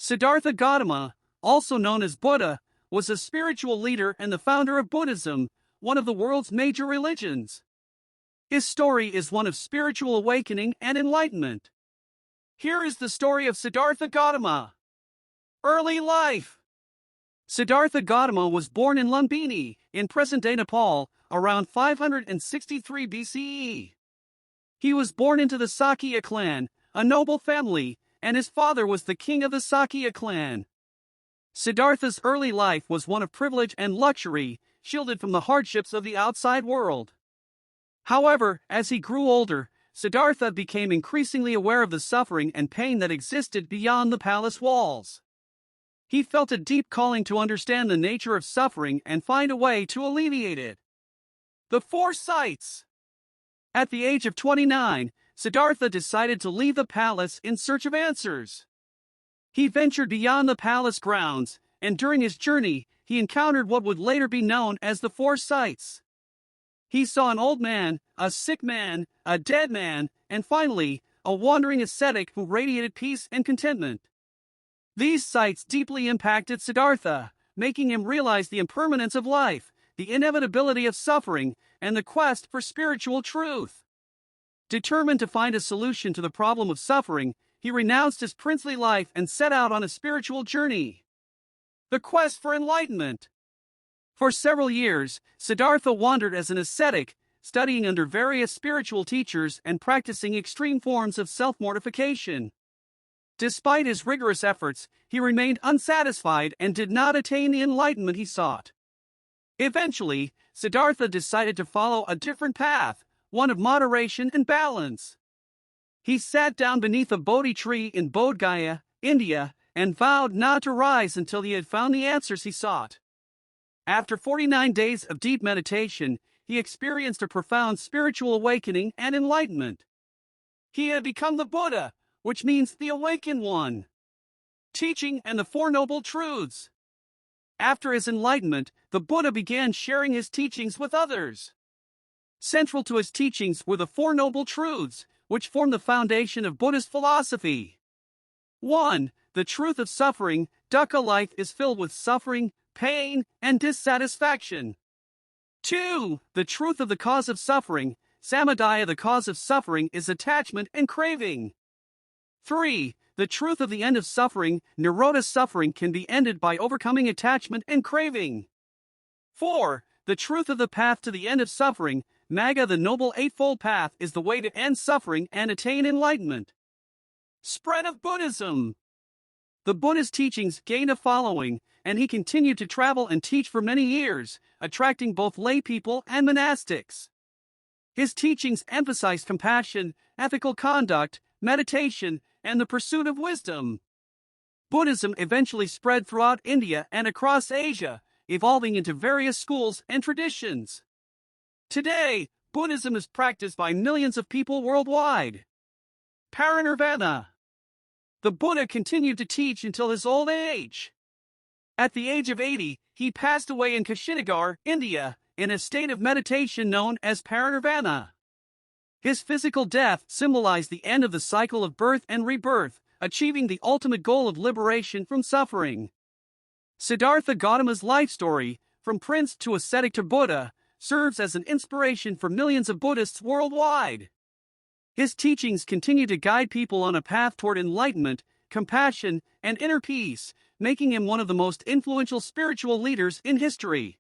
Siddhartha Gautama, also known as Buddha, was a spiritual leader and the founder of Buddhism, one of the world's major religions. His story is one of spiritual awakening and enlightenment. Here is the story of Siddhartha Gautama. Early life. Siddhartha Gautama was born in Lumbini, in present-day Nepal, around 563 BCE. He was born into the Sakya clan, a noble family, and his father was the king of the Sakya clan. Siddhartha's early life was one of privilege and luxury, shielded from the hardships of the outside world. However, as he grew older, Siddhartha became increasingly aware of the suffering and pain that existed beyond the palace walls. He felt a deep calling to understand the nature of suffering and find a way to alleviate it. The four sights. At the age of 29, Siddhartha decided to leave the palace in search of answers. He ventured beyond the palace grounds, and during his journey, he encountered what would later be known as the four sights. He saw an old man, a sick man, a dead man, and finally, a wandering ascetic who radiated peace and contentment. These sights deeply impacted Siddhartha, making him realize the impermanence of life, the inevitability of suffering, and the quest for spiritual truth. Determined to find a solution to the problem of suffering, he renounced his princely life and set out on a spiritual journey. The quest for enlightenment. For several years, Siddhartha wandered as an ascetic, studying under various spiritual teachers and practicing extreme forms of self-mortification. Despite his rigorous efforts, he remained unsatisfied and did not attain the enlightenment he sought. Eventually, Siddhartha decided to follow a different path, one of moderation and balance. He sat down beneath a Bodhi tree in Bodh Gaya, India, and vowed not to rise until he had found the answers he sought. After 49 days of deep meditation, he experienced a profound spiritual awakening and enlightenment. He had become the Buddha, which means the awakened one. Teaching and the Four Noble Truths. After his enlightenment, the Buddha began sharing his teachings with others. Central to his teachings were the Four Noble Truths, which form the foundation of Buddhist philosophy. 1. The truth of suffering. Dukkha life is filled with suffering, pain, and dissatisfaction. 2. The truth of the cause of suffering. Samudaya, the cause of suffering is attachment and craving. 3. The truth of the end of suffering. Nirodha, suffering can be ended by overcoming attachment and craving. 4. The truth of the path to the end of suffering. Magga, the noble Eightfold Path, is the way to end suffering and attain enlightenment. Spread of Buddhism. The Buddha's teachings gained a following, and he continued to travel and teach for many years, attracting both lay people and monastics. His teachings emphasized compassion, ethical conduct, meditation, and the pursuit of wisdom. Buddhism eventually spread throughout India and across Asia, evolving into various schools and traditions. Today, Buddhism is practiced by millions of people worldwide. Parinirvana. The Buddha continued to teach until his old age. At the age of 80, he passed away in Kushinagar, India, in a state of meditation known as parinirvana. His physical death symbolized the end of the cycle of birth and rebirth, achieving the ultimate goal of liberation from suffering. Siddhartha Gautama's life story, from prince to ascetic to Buddha, serves as an inspiration for millions of Buddhists worldwide. His teachings continue to guide people on a path toward enlightenment, compassion, and inner peace, making him one of the most influential spiritual leaders in history.